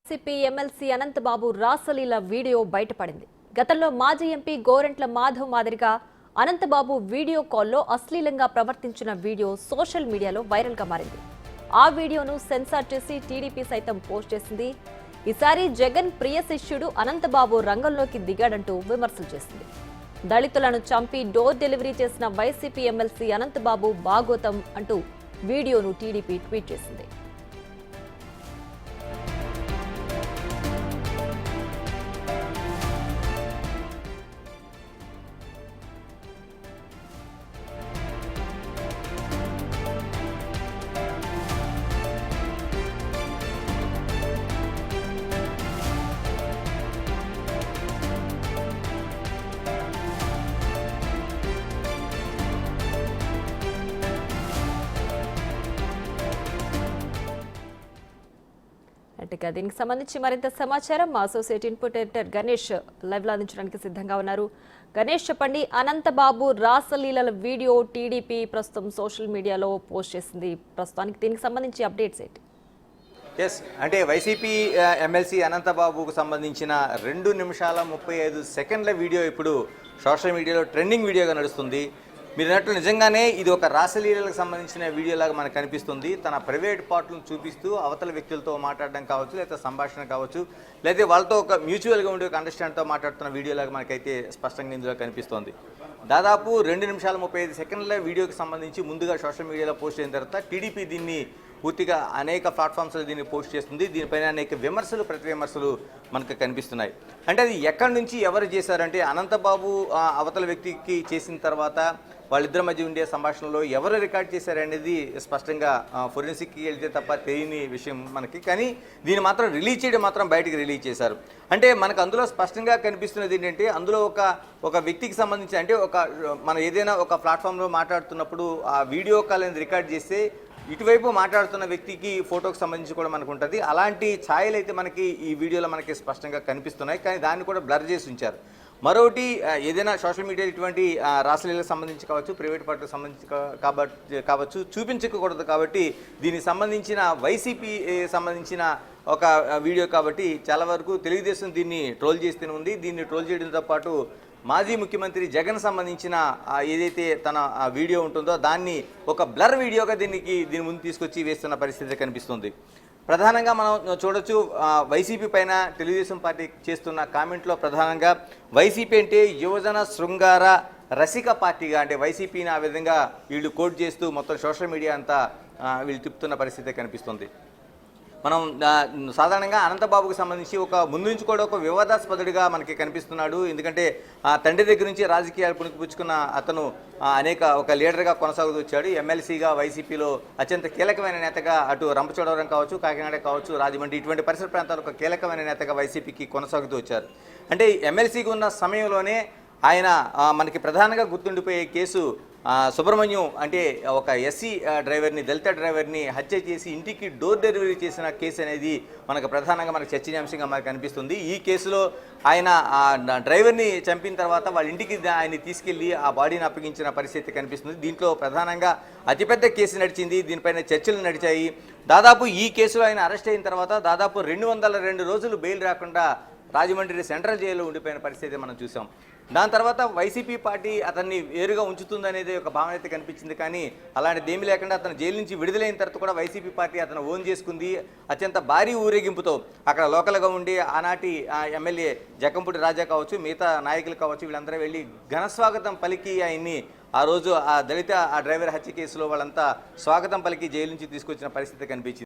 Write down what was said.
CP MLC Anantha Babu రాసలీల video బయటపడింది. గతంలో మాజీ ఎంపీ గోరంట్ల మాధవ్ మాదిరిగా అనంతబాబు వీడియో కాల్లో అశ్లీలంగా ప్రవర్తించిన వీడియో సోషల్ మీడియాలో వైరల్గా మారింది. ఆ వీడియోను సెన్సార్ చేసి టీడీపీ సైతం పోస్ట్ చేసింది. ఈసారి జగన్ ప్రియ శిష్యుడు అనంతబాబు రంగంలోకి దిగాడంటూ విమర్శలు చేసింది. దళితులను చంపి డోర్ డెలివరీ చేసిన వైసీపీ ఎమ్మెల్సీ అనంతబాబు భాగోతం అంటూ వీడియోను టీడీపీ ట్వీట్ చేసింది. దీనికి సంబంధించి మరింత సమాచారం మా associate input editor Ganesh live లో అందించడానికి సిద్ధంగా ఉన్నారు. గణేష్, చెప్పండి, అనంతబాబు రాసలీలల వీడియో టీడీపీ ప్రస్తుతం సోషల్ మీడియాలో పోస్ట్ చేసింది. ప్రస్తుతానికి దీనికి సంబంధించి అప్డేట్స్ ఏంటి? అంటే వైసీపీ ఎమ్మెల్సీ అనంతబాబుకు సంబంధించిన 2 నిమిషాల 35 సెకండ్ల వీడియో ఇప్పుడు సోషల్ మీడియాలో ట్రెండింగ్ వీడియోగా నడుస్తుంది. మీరు అన్నట్లు నిజంగానే ఇది ఒక రాసలీలకు సంబంధించిన వీడియోలాగా మనకు కనిపిస్తుంది. తన ప్రైవేట్ పార్ట్లను చూపిస్తూ అవతల వ్యక్తులతో మాట్లాడడం కావచ్చు, లేదా సంభాషణ కావచ్చు, లేదా వాళ్ళతో ఒక మ్యూచువల్గా ఉండే ఒక అండర్స్టాండ్తో మాట్లాడుతున్న వీడియోలాగా మనకైతే స్పష్టంగా ఇందులో కనిపిస్తోంది. దాదాపు 2 నిమిషాల 35 సెకండ్ల వీడియోకి సంబంధించి ముందుగా సోషల్ మీడియాలో పోస్ట్ అయిన తర్వాత టీడీపీ దీన్ని పూర్తిగా అనేక ప్లాట్ఫామ్స్లో దీన్ని పోస్ట్ చేస్తుంది. దీనిపైన అనేక విమర్శలు, ప్రతి విమర్శలు మనకు కనిపిస్తున్నాయి. అంటే అది ఎక్కడి నుంచి ఎవరు చేశారంటే అనంతబాబు అవతల వ్యక్తికి చేసిన తర్వాత వాళ్ళిద్దరి మధ్య ఉండే సంభాషణలో ఎవరు రికార్డ్ చేశారనేది స్పష్టంగా ఫోరెన్సిక్కి వెళ్తే తప్ప తెలియని విషయం మనకి. కానీ దీన్ని మాత్రం రిలీజ్ చేయడం మాత్రం బయటకు రిలీజ్ చేశారు. అంటే మనకు అందులో స్పష్టంగా కనిపిస్తున్నది ఏంటంటే అందులో ఒక వ్యక్తికి సంబంధించి అంటే మనం ఏదైనా ఒక ప్లాట్ఫామ్లో మాట్లాడుతున్నప్పుడు ఆ వీడియో కాల్ అనేది రికార్డ్ చేస్తే ఇటువైపు మాట్లాడుతున్న వ్యక్తికి ఫోటోకి సంబంధించి కూడా మనకు ఉంటుంది. అలాంటి ఛాయలు అయితే మనకి ఈ వీడియోలో మనకి స్పష్టంగా కనిపిస్తున్నాయి. కానీ దాన్ని కూడా బ్లర్ చేసి ఉంచారు. మరొకటి, ఏదైనా సోషల్ మీడియా ఇటువంటి రాసలీలకు సంబంధించి కావచ్చు, ప్రైవేట్ పార్టీలకు సంబంధించి కావచ్చు చూపించకూడదు. కాబట్టి దీనికి సంబంధించిన వైసీపీ సంబంధించిన ఒక వీడియో కాబట్టి చాలా వరకు తెలుగుదేశం దీన్ని ట్రోల్ చేస్తూనే ఉంది. దీన్ని ట్రోల్ చేయడంతో పాటు మాజీ ముఖ్యమంత్రి జగన్ సంబంధించిన ఏదైతే తన వీడియో ఉంటుందో దాన్ని ఒక బ్లర్ వీడియోగా దీని ముందు తీసుకొచ్చి వేస్తున్న పరిస్థితి కనిపిస్తుంది. ప్రధానంగా మనం చూడొచ్చు, వైసీపీ పైన తెలుగుదేశం పార్టీ చేస్తున్న కామెంట్లో ప్రధానంగా వైసీపీ అంటే యువజన శృంగార రసిక పార్టీగా, అంటే వైసీపీని ఆ విధంగా వీళ్ళు కోట్ చేస్తూ మొత్తం సోషల్ మీడియా అంతా వీళ్ళు తిప్పుతున్న పరిస్థితి కనిపిస్తుంది. మనం సాధారణంగా అనంతబాబుకు సంబంధించి ముందు నుంచి కూడా ఒక వివాదాస్పదుడిగా మనకి కనిపిస్తున్నాడు. ఎందుకంటే తండ్రి దగ్గర నుంచి రాజకీయాలు పుణికిపుచ్చుకున్న అతను ఒక లీడర్గా కొనసాగుతూ వచ్చాడు. ఎమ్మెల్సీగా వైసీపీలో అత్యంత కీలకమైన నేతగా అటు రంపచోడవరం కావచ్చు, కాకినాడ కావచ్చు, రాజమండ్రి ఇటువంటి పరిసర ప్రాంతాలు ఒక కీలకమైన నేతగా వైసీపీకి కొనసాగుతూ వచ్చారు. అంటే ఎమ్మెల్సీగా ఉన్న సమయంలోనే ఆయన మనకి ప్రధానంగా గుర్తుండిపోయే కేసు సుబ్రహ్మణ్యం, అంటే ఒక ఎస్సీ డ్రైవర్ని, దళిత డ్రైవర్ని హత్య చేసి ఇంటికి డోర్ డెలివరీ చేసిన కేసు అనేది మనకు ప్రధానంగా మనకు చర్చనీయాంశంగా మనకు కనిపిస్తుంది. ఈ కేసులో ఆయన డ్రైవర్ని చంపిన తర్వాత వాళ్ళ ఇంటికి ఆయన్ని తీసుకెళ్లి ఆ బాడీని అప్పగించిన పరిస్థితి కనిపిస్తుంది. దీంట్లో ప్రధానంగా అతిపెద్ద కేసు నడిచింది. దీనిపైన చర్చలు నడిచాయి. దాదాపు ఈ కేసులో ఆయన అరెస్ట్ అయిన తర్వాత దాదాపు 202 రోజులు బెయిల్ రాకుండా రాజమండ్రి సెంట్రల్ జైల్లో ఉండిపోయిన పరిస్థితి మనం చూసాం. దాని తర్వాత వైసీపీ పార్టీ అతన్ని వేరుగా ఉంచుతుందనేది ఒక భావన అయితే కనిపించింది. కానీ అలాంటిది ఏమీ లేకుండా అతను జైలు నుంచి విడుదలైన తర్వాత కూడా వైసీపీ పార్టీ అతను ఓన్ చేసుకుంది. అత్యంత భారీ ఊరేగింపుతో అక్కడ లోకల్గా ఉండి ఆనాటి ఎమ్మెల్యే జకంపూడి రాజా కావచ్చు, మిగతా నాయకులు కావచ్చు, వీళ్ళందరూ వెళ్ళి ఘనస్వాగతం పలికి ఆయన్ని ఆ రోజు ఆ దళిత డ్రైవర్ హత్య కేసులో వాళ్ళంతా స్వాగతం పలికి జైలు నుంచి తీసుకొచ్చిన పరిస్థితి కనిపించింది.